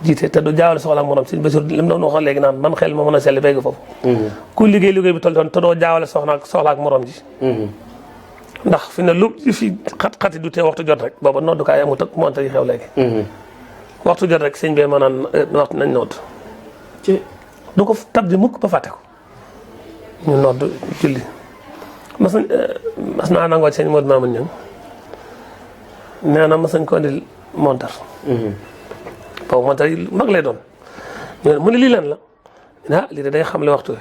jiite te du jaawale soxla ak morom sëñ Basiru li mu doon waxoon léegi naan man xel ma mën a selli béyga foofu ku liggéey bi tol doon te doo jaawale soxla ak morom ji ndax fi ne lu fi xat-xati du tee waxtu jot rek booba noddukaay amut ak monta yi xew léegi waxtu jot rek sëñ bee ma naan waxtu nañ nodd du ko tab di mukk ba fàtte ko ñu nodd julli mas naa nangoo sëñ Modou Mamoun Niang nee na mas nañ ko andil montar boobu montar yi mag lay doon mu ne lii lan la lii de day xam le waxtu wi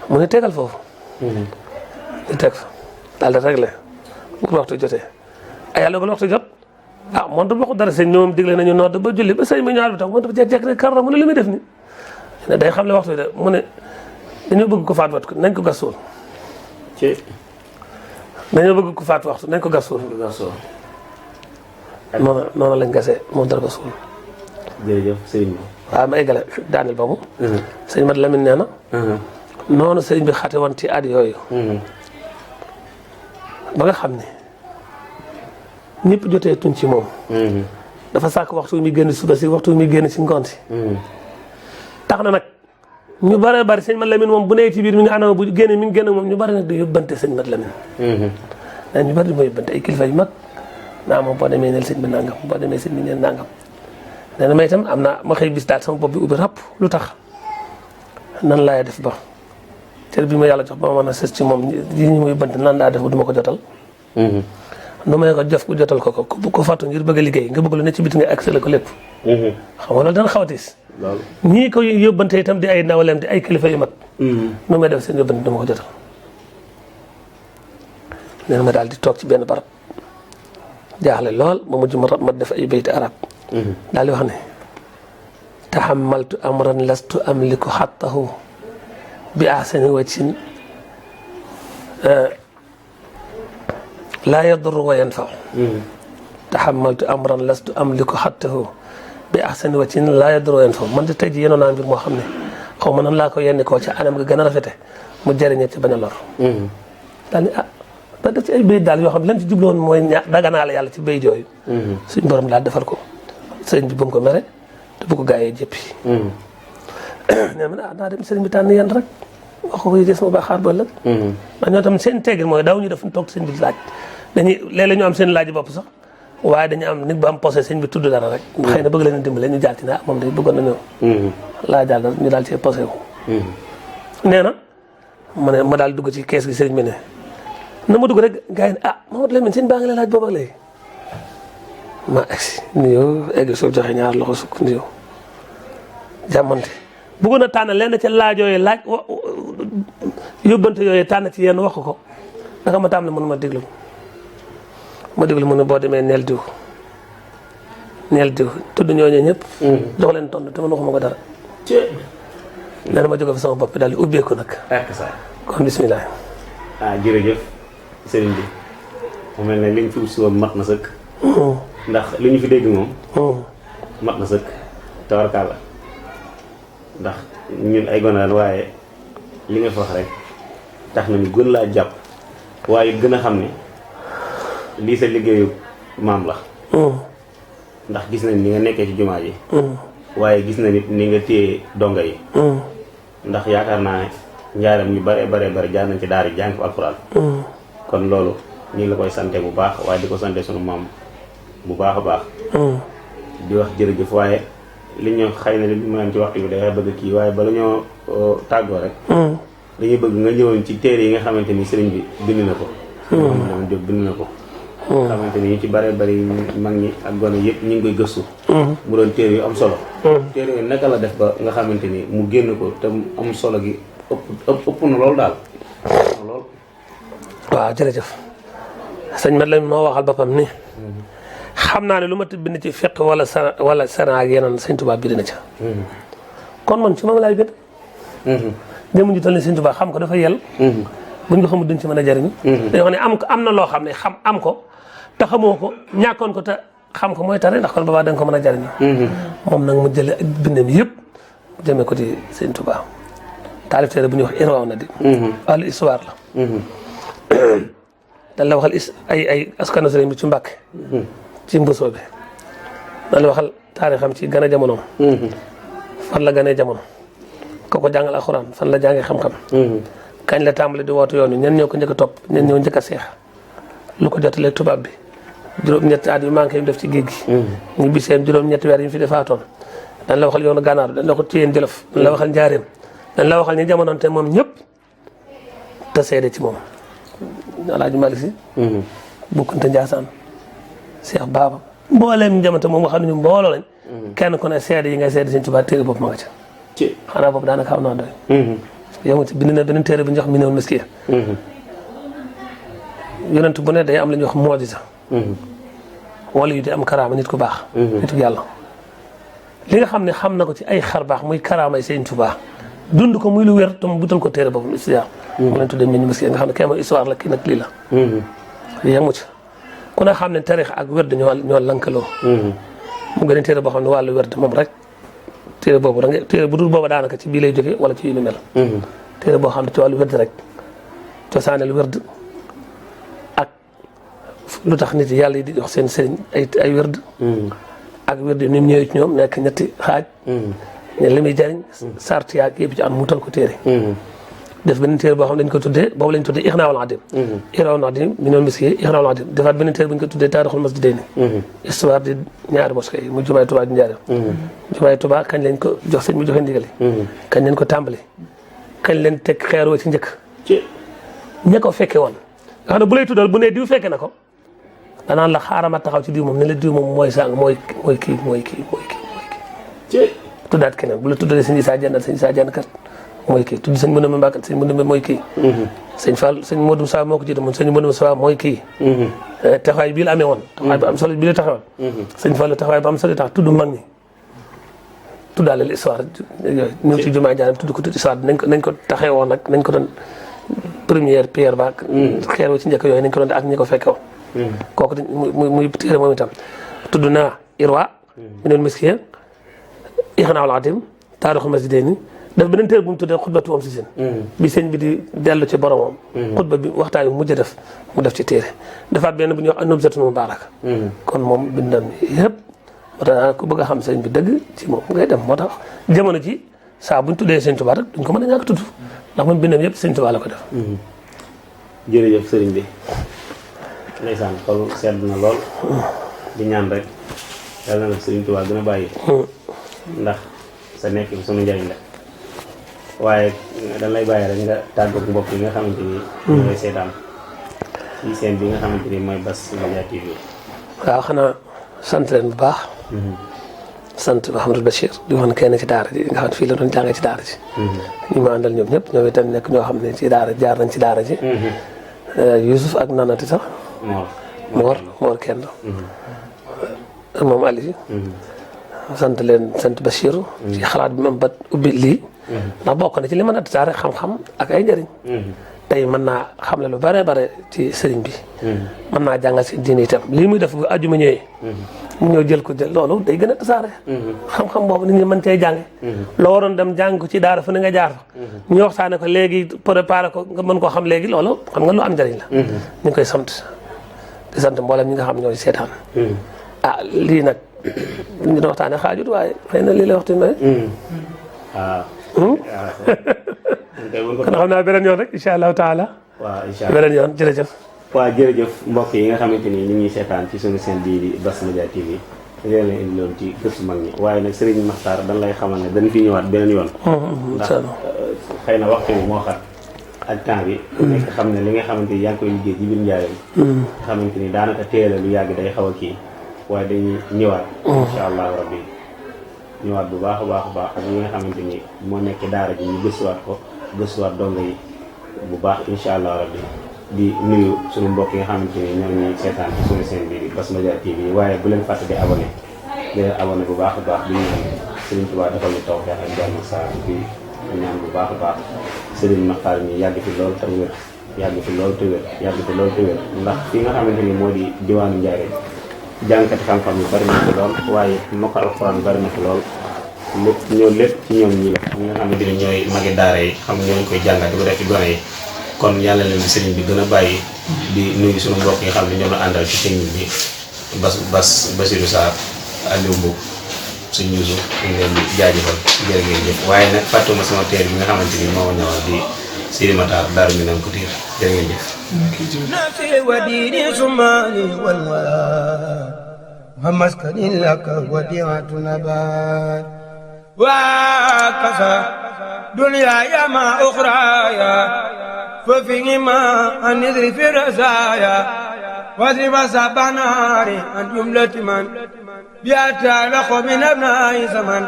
mu ne tegal foofu ñu teg fa daal di réglé bu waxtu jotee ay yàlla ba waxtu jot montar waxu dara sëñ ñoom digle nañu nodd ba julli ba sëñ bi ñaar bi tax montar ba jekk rek kar mu ne li muy def ni ne day xam le waxtu wi de mu ne dañoo bëgg ko faat waxtu nañ ko gas suul dañoo bëgg ko faat waxtu nañ ko gas suul noonu lañ gasee moom dara ba suul jërëjëf sëriñ bi waaw ma eggale daaneel boobu sëñ Mat Lamin nee na noonu sëriñ bi xate woon ci at yooyu ba nga xam ne ñëpp jotee tuñ ci moom dafa sàkk waxtu wi muy génn suba si waxtu wi muy génn si ngoon si tax na nag ñu bare bari sëñ Mat Lamin moom bu nee ci biir mi nga ànd bu génne mi ngi génn moom ñu bari nag di yóbbante sëñ Mat Lamin nee ñu bari di ma yóbbante ay kilifa yu mag naa moom boo demee neel sëñ bi nangam boo demee sëñ bi neel nangam nee na may itam am naa ma xëy bis daal sama bopp bi ubbi ràpp lu tax nan laay def ba cër bi ma yàlla jox ba ma mën a sës ci moom yi ñu ma yóbbante nan laa def ba du ma ko jotal nu may ko jof ku jotal ko bu ko fàttu ngir bëgg a liggéey nga bëgg lu ne ci biti nga accéléré ko lépp xam nga loolu dana xaw a tiis ñii ko yóbbante itam di ay nawleem di ay kilifa yu mag nu may def seen yóbbante du ma ko jotal nee na ma daal di toog ci benn barab jaaxle lool ba mujj ma def ay bayti arab daal di wax ne taxamaltu amran lastu amliku xattahu bi ahsani wajhin laa yadurru wa yanfau taxamaltu amran lastu amliku xattahu bi ahsani wajhin laa yadurru wa yanfau man de tey ji yenoon naa mbir moo xam ne xaw ma nan laa ko yenni koo ca anam ga gën a rafete mu jëriñe ci bañ a lor daal ni ba def ci ay bayit daal yoo xam ne lan ci jubloon mooy daganaale yàlla ci bayit yooyu suñ borom daal defal ko sëriñ bi bu mu ko mere te bu ko gaayee jëppi nee na naa dem sëriñ bi tànn yéen rek wax ko des ma ba xaar ba ëllëg ndax ñoo tam seen teggin mooy daaw ñu def toog sëñ bi laaj dañuy léeg-léeg ñu am seen laaj bopp sax waaye dañu am nit bu am posé sëñ bi tudd dara rek xëy na bëgg leen dimbale ñu jaar ci ne moom day bëggoon na ñëw laa jàll ñu daal ci posé wu nee na ma daal dugg ci kees gi sëriñ bi ne na ma dugg rek gars yi ne Mamadou Lamine sëñ baa ngi lay laaj boobu ak léegi ma egsi nuyoo egg suuf joxe ñaar loxo sukk nuyoo jàmmante bëggoon a tànn lenn ca laaj yooyu laaj yóbbante yooyu tànn ci yenn wax ko naka ma tàmm ne mënu ma déglu mu ne boo demee neel diw tudd ñooñu ñëpp jox leen tontu te man waxuma ko dara nee na ma jóge fa sama bopp daal di ubbeeku nag kon bismillah jërëjëf sëriñ bi mu mel ne liñ fi wut si woon mat na sëkk ndax li ñu fi dégg moom mat na sëkk tawarkàlla ndax ñun ay gone lan waaye li nga fa wax rek tax nañu gën laa jàpp waaye gën a xam ne lii sa liggéeyu maam la ndax gis nañ ni nga nekkee ci jumaa ji waaye gis na nit ni nga téye donga yi ndax yaakaar naa ne njaaram ñu bare jaar nañ ci daara jàng ko alxuraan kon loolu ñu ngi la koy sante bu baax waaye di ko sante sunu maam bu baax a baax di wax jërëjëf waaye li ñu xëy na li mën ci waxtu bi dafay bëgg kii waaye bala ñoo tàggoo rek dañuy bëgg nga ñëwoon ci téere yi nga xamante ni sëriñ bi bind na ko moom Jóob bind na ko xamante ni ñu ci bare bari mag ñi ak gone yëpp ñu ngi koy gëstu mu doon téere yu am solo téere yi naka la def ba nga xamante ni mu génn ko te mu am solo gi ëpp na loolu daal lool waaw jërëjëf sëñ Mat Lamin moo waxal boppam ni xam naa ne lu ma bind ci fiq wala sana ak yeneen sëñ Tuubaa bind na ca kon man ci moom laay bind jëmu ji toll ni sëñ Tuubaa xam ko dafa yell buñ ko xamul duñ ci mën a jëriñu dañoo xam ne am na loo xam ne am ko te xamoo ko ñàkkoon ko te xam ko mooy tare ndax kon boobaa da nga ko mën a jëriñu moom nag mu jële ak bindam yëpp jëmee ko ci sëñ Tuubaa taalif téere bu ñuy wax Irwaaw Nadim wàllu histoire la dañ la waxal ay askanu sëriñ bi ci Mbàkke ci Mbusoo bi dañ la waxal taarixam ci gën a jamonoom fan la gënee jamono ko jàngal alxuraan fan la jàngee xam-xam kañ la tàmbali di wootu yoon wi ñen ñoo ko njëkk a topp ñen ñoo njëkk a seex lu ko jotalee tubaab bi juróom-ñetti at yu manqué yu def ci géej gi ñu biseem juróom-ñetti weer yi ñu fi defaatoon dañ la waxal yoonu Gànnaar dañ la waxal Ceyeen Jolof dañ la waxal Njaaréem dañ la waxal ñi jamonoon te moom ñëpp te seede ci moom Alaaji Malik Si Bukunta Njaasaan Seex Baaba mbooleem jamono moom nga xam ne ñu mbooloo lañ kenn ku ne seede yi ngay seede Sëñ Tuubaa téere boobu ma nga ca xanaa boobu daanaka xam naa doy yow ci bind na beneen téere bi ñu wax Minanul Miskiya yonent bu ne day am la ñuy wax mu'jiza wala yu di am karaama nit ku baax nit ku yàlla li nga xam ne xam na ko ci ay xar baax muy karaama yi Sëñ Tuubaa dund ko muy lu wér te mu butal ko téere boobu histoire mu leen tuddee Minanul Miskiya nga xam ne kay mooy histoire la kii nag lii la yemu ci ku ne xam ne tarix ak wérd ñoo lankaloo mu gën a téere boo xam ne wàllu wérd moom rek téere boobu téere bu dul booba daanaka ci bii lay jóge wala ci yu ni mel téere boo xam ne ci wàllu wérd rek cosaanel wérd ak lu tax nit yàlla yi di jox seen sëriñ ay wérd ak wérd yi ni mu ñëwee ci ñoom nekk ñetti xaaj ne li muy jariñ sart yaag yëpp ci am mu tal ko téere def beneen téere boo xam ne dañ ko tuddee boobu lañ tuddee Ixnaawul Adim Ixnaawul Adim Minanul Miskiya Ixnaawul Adim defaat beneen téere bu ñu ko tuddee Taarixul Masjidayni histoire di ñaari mosquée yi mu jumaay Tuubaa di Njaaréem jumaay Tuubaa kañ lañ ko jox sëñ mu joxe ndigal kañ leen ko tàmbali kañ leen teg xeer wa ci njëkk ña ko fekke woon nga xam ne bu lay tuddal bu ne diw fekke na ko danaan la xaaral ma taxaw ci diw moom ne la diw moom mooy sàng mooy kii tuddaat keneen bu la tuddalee sëñ Isaa Jeen kat mooy kii tudd sëñ Mbëndumbe Mbàkke sëñ Mbëndumbe mooy kii. sëñ Fall sëñ Modou Sa moo ko jiite moom sëñ Mbëndumbe Sa mooy kii. taxawaay bii la amee woon. taxawaay bu am solo bii la taxawal. sëñ Fall taxawaay bu am solo tax tudd mag ñi. tuddaale l'histoire yooyu ñëw ci jumaa Njaaréem tudd ko tudd histoire nañ ko taxee woon nag nañ ko doon première pierre ba ak xeer ci njëkk yooyu nañ ko doon ak ñi ko fekke woon. kooku dañ muy téere moom itam tudd naa Irwa. minal miskiya Ixnaa'ul Adim taarixu masjidayni daf beneen téere bu mu tuddee xutbatu am si seen bi sëñ bi di dellu ci boromam. xutba bi waxtaan bi mujj def mu def ci téere defaat benn bu ñuy wax an-nubzatu mubaaraka. kon moom bindam yëpp moo tax ku bëgg a xam sëñ bi dëgg ci moom ngay dem moo tax jamono ji saa buñ tuddee sëñ Tuubaa rek duñ ko mën a ñàkk tudd ndax moom bindam yëpp sëñ Tuubaa la ko def. jërëjëf sëriñ bi ndeysaan xol sedd na lool di ñaan rek yàlla na la sëriñ Tuubaa gën a bàyyi. ndax sa nekk bi sunu njariñ la waaye dañ lay bàyyi rek nga tàggoog mbokk yi nga xamante ni ñu lay seetaan ci seen bi nga xamante ni mooy Bass Media TV. waaw xanaa sant leen bu baax. sant Mouhamadou Bachir di wax kenn ci daara ji nga xam ne fii la doon jàngee ci daara ji. ñu ma àndal ñoom ñëpp ñoom itam nekk ñoo xam ne ci daara jaar nañ ci daara ji. Youssouf ak nanati sax. Mor kenn. moom Ali. sant leen sant Bachir. ci xalaat bi mu am ba ubbi lii. ndax bokk na ci li mën a tasaare xam-xam ak ay njëriñ. tey mën naa xam ne lu bare bare ci sëriñ bi. mën naa jàngal si diine itam lii muy def bu àjjuma ñëwee. mu ñëw jël ko jël loolu day gën a tasaare. xam-xam boobu nit ñi mën cee jànge loo waroon dem jàng ko ci daara fu ne nga jaar fa. ñu waxtaane ko léegi préparé ko nga mën koo xam léegi loolu xam nga lu am njëriñ la. ñu ngi koy sant di sant mboolem ñi nga xam ñooy seetaan. lii nag ñu doon waxtaane xaajut waaye xëy na lii la waxtu may. kon xam naa beneen yoon rek incha allahu taala. waaw incha allah beneen yoon jërëjëf. waaw jërëjëf mbokk yi nga xamante ni ñu ngi seetaan ci suñu seen bii di Bass Media TV leen leen indiloon ci gëstu mag ñi waaye nag Serigne Makhtar dañ lay xamal ne dañ fi ñëwaat beneen yoon. ndax xëy na waxtu bi moo xat ak temps bi. nekk xam ne li nga xamante ni yaa ngi koy liggéey ci biir Njaaréem. nga xamante ni daanaka teel a lu yàgg day xaw a kii waaye dañuy ñëwaat. incha allahu rabbi ñëwaat bu baax a baax a baax ak ñi nga xamante ni moo nekk daara ji ñu gëstuwaat ko gëstuwaat dongo yi bu baax incha allahu rabbi di nuyu suñu mbokk yi nga xamante ni ñoo ñuy seetaan ci suñu seen bi Bass Media TV waaye bu leen fàtte di abonné bu baax a baax di ñaan Serigne Touba defal ñu tawfeex ak jàmm saa di ñaan bu baax a baax Serigne Makhtar mi yàgg fi lool te wér yàgg fi lool te wér ndax fi nga xamante ni moo di diwaanu Njaaréem jàngkati xam-xam yu bari na fi lool waaye mokkal alxuraan bari na fi lool lépp ci ñoom ñi la ñi nga xamante ni ñooy magi daara yi xam ñoo koy jàngat di ko def ci gone yi kon yàlla leen sëriñ bi gën a bàyyi di nuyu suñu mbokk yi xam ne ñoom la àndal ci technique bi Basirou Sarr Aliou Mbow suñu ñuusu ñu leen di jaajëfal jërë ngeen jëf waaye nag fàttuma sama teer bi nga xamante ni moo ñëwal di Sidi Matar Daaru Minam Couture jërë ngeen jëf نفسي وديني سماني والولاء ومسكني لك وديعة نبات وكفى دنياي ما أخرايا ففيهما النذر في الرزايا واضرب سبع ناري عن جملة من بيتالق من أبناء زمن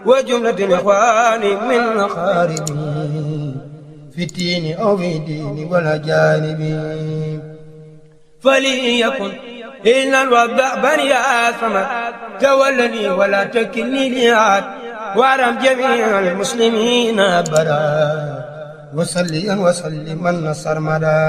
وجملة الإخوان من أقاربي في الدين أو في الدين والأجانب فليكن إن الوضع بني آثم تولني ولا تكلني لعاد وارم جميع المسلمين أبدا وصليا وسلما نصر مدى